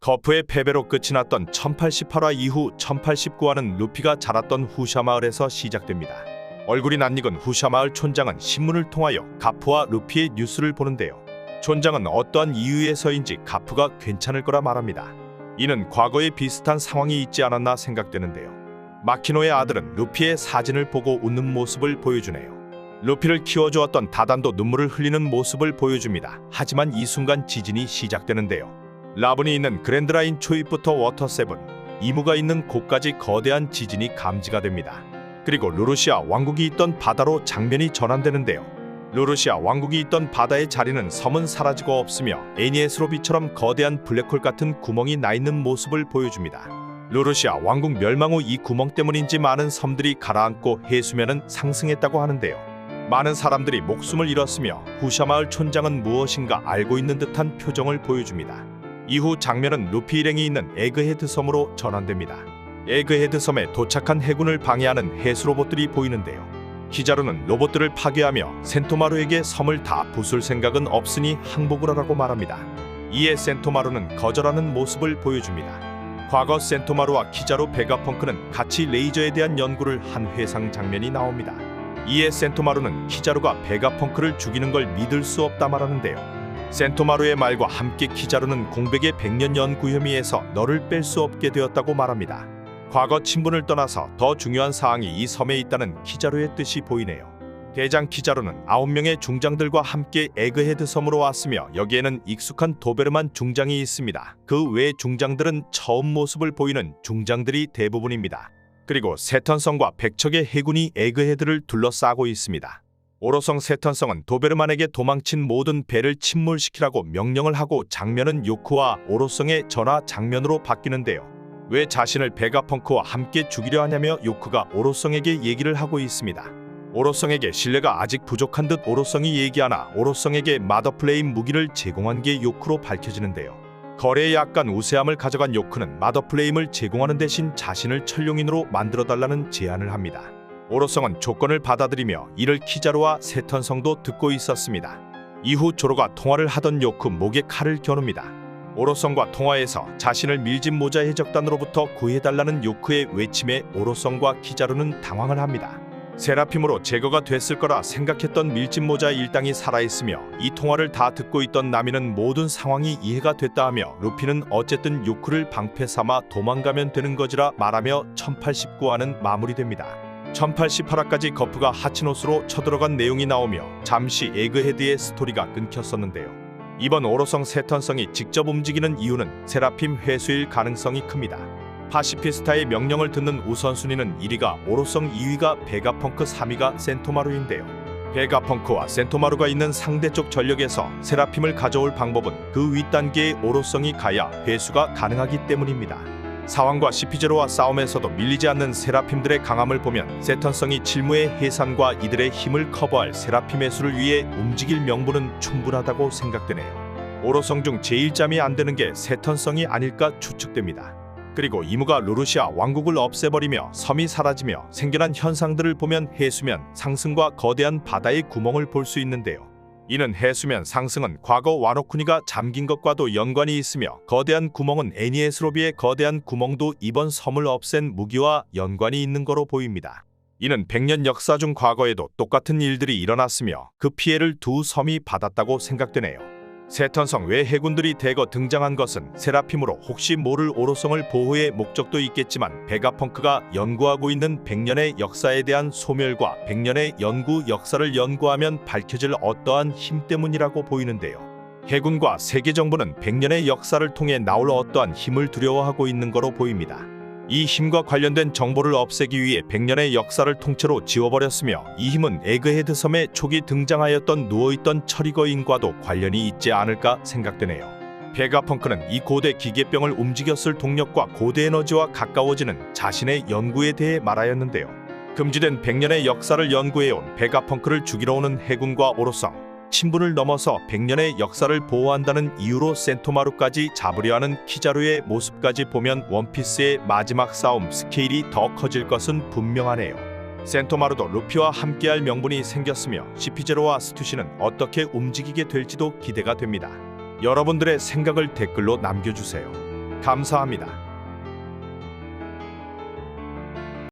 거프의 패배로 끝이 났던 1088화 이후 1089화는 루피가 자랐던 후샤 마을에서 시작됩니다. 얼굴이 낯익은 후샤 마을 촌장은 신문을 통하여 가프와 루피의 뉴스를 보는데요. 촌장은 어떠한 이유에서인지 가프가 괜찮을 거라 말합니다. 이는 과거에 비슷한 상황이 있지 않았나 생각되는데요. 마키노의 아들은 루피의 사진을 보고 웃는 모습을 보여주네요. 루피를 키워주었던 다단도 눈물을 흘리는 모습을 보여줍니다. 하지만 이 순간 지진이 시작되는데요. 라븐이 있는 그랜드라인 초입부터 워터세븐, 이무가 있는 곳까지 거대한 지진이 감지가 됩니다. 그리고 루루시아 왕국이 있던 바다로 장면이 전환되는데요. 루루시아 왕국이 있던 바다의 자리는 섬은 사라지고 없으며 애니에스로비처럼 거대한 블랙홀 같은 구멍이 나 있는 모습을 보여줍니다. 루루시아 왕국 멸망 후 이 구멍 때문인지 많은 섬들이 가라앉고 해수면은 상승했다고 하는데요. 많은 사람들이 목숨을 잃었으며 후샤 마을 촌장은 무엇인가 알고 있는 듯한 표정을 보여줍니다. 이후 장면은 루피 일행이 있는 에그헤드 섬으로 전환됩니다. 에그헤드 섬에 도착한 해군을 방해하는 해수 로봇들이 보이는데요. 키자루는 로봇들을 파괴하며 센토마루에게 섬을 다 부술 생각은 없으니 항복을 하라고 말합니다. 이에 센토마루는 거절하는 모습을 보여줍니다. 과거 센토마루와 키자루 베가펑크는 같이 레이저에 대한 연구를 한 회상 장면이 나옵니다. 이에 센토마루는 키자루가 베가펑크를 죽이는 걸 믿을 수 없다 말하는데요. 센토마루의 말과 함께 키자루는 공백의 100년 연구 혐의에서 너를 뺄 수 없게 되었다고 말합니다. 과거 친분을 떠나서 더 중요한 사항이 이 섬에 있다는 키자루의 뜻이 보이네요. 대장 키자루는 9명의 중장들과 함께 에그헤드 섬으로 왔으며 여기에는 익숙한 도베르만 중장이 있습니다. 그 외 중장들은 처음 모습을 보이는 중장들이 대부분입니다. 그리고 세턴성과 100척의 해군이 에그헤드를 둘러싸고 있습니다. 오로성 세턴성은 도베르만에게 도망친 모든 배를 침몰시키라고 명령을 하고 장면은 요크와 오로성의 전화 장면으로 바뀌는데요. 왜 자신을 베가펑크와 함께 죽이려 하냐며 요크가 오로성에게 얘기를 하고 있습니다. 오로성에게 신뢰가 아직 부족한 듯 오로성이 얘기하나 오로성에게 마더플레임 무기를 제공한 게 요크로 밝혀지는데요. 거래에 약간 우세함을 가져간 요크는 마더플레임을 제공하는 대신 자신을 천룡인으로 만들어달라는 제안을 합니다. 오로성은 조건을 받아들이며 이를 키자루와 세턴성도 듣고 있었습니다. 이후 조로가 통화를 하던 요크 목에 칼을 겨눕니다. 오로성과 통화에서 자신을 밀짚 모자 해적단으로부터 구해달라는 요크의 외침에 오로성과 키자루는 당황을 합니다. 세라핌으로 제거가 됐을 거라 생각했던 밀짚 모자 일당이 살아있으며 이 통화를 다 듣고 있던 나미는 모든 상황이 이해가 됐다 하며 루피는 어쨌든 요크를 방패 삼아 도망가면 되는 거지라 말하며 1089화는 마무리됩니다. 1088화까지 거프가 하치노스로 쳐들어간 내용이 나오며 잠시 에그헤드의 스토리가 끊겼었는데요. 이번 오로성 세턴성이 직접 움직이는 이유는 세라핌 회수일 가능성이 큽니다. 파시피스타의 명령을 듣는 우선순위는 1위가 오로성, 2위가 베가펑크, 3위가 센토마루인데요. 베가펑크와 센토마루가 있는 상대쪽 전력에서 세라핌을 가져올 방법은 그 윗단계의 오로성이 가야 회수가 가능하기 때문입니다. 사왕과 시피제로와 싸움에서도 밀리지 않는 세라핌들의 강함을 보면 세턴성이 칠무의 해산과 이들의 힘을 커버할 세라핌 회수를 위해 움직일 명분은 충분하다고 생각되네요. 오로성 중 제일 짬이 안 되는 게 세턴성이 아닐까 추측됩니다. 그리고 이무가 루루시아 왕국을 없애버리며 섬이 사라지며 생겨난 현상들을 보면 해수면 상승과 거대한 바다의 구멍을 볼 수 있는데요. 이는 해수면 상승은 과거 와노쿠니가 잠긴 것과도 연관이 있으며 거대한 구멍은 애니에스로비의 거대한 구멍도 이번 섬을 없앤 무기와 연관이 있는 거로 보입니다. 이는 100년 역사 중 과거에도 똑같은 일들이 일어났으며 그 피해를 두 섬이 받았다고 생각되네요. 세턴성 외 해군들이 대거 등장한 것은 세라핌으로 혹시 모를 오로성을 보호의 목적도 있겠지만 베가펑크가 연구하고 있는 100년의 역사에 대한 소멸과 100년의 연구 역사를 연구하면 밝혀질 어떠한 힘 때문이라고 보이는데요. 해군과 세계정부는 100년의 역사를 통해 나올 어떠한 힘을 두려워하고 있는 거로 보입니다. 이 힘과 관련된 정보를 없애기 위해 100년의 역사를 통째로 지워버렸으며 이 힘은 에그헤드 섬에 초기 등장하였던 누워있던 처리거인과도 관련이 있지 않을까 생각되네요. 베가펑크는 이 고대 기계병을 움직였을 동력과 고대 에너지와 가까워지는 자신의 연구에 대해 말하였는데요. 금지된 100년의 역사를 연구해온 베가펑크를 죽이러 오는 해군과 오로성, 친분을 넘어서 100년의 역사를 보호한다는 이유로 센토마루까지 잡으려 하는 키자루의 모습까지 보면 원피스의 마지막 싸움 스케일이 더 커질 것은 분명하네요. 센토마루도 루피와 함께할 명분이 생겼으며 시피제로와 스투시는 어떻게 움직이게 될지도 기대가 됩니다. 여러분들의 생각을 댓글로 남겨주세요. 감사합니다.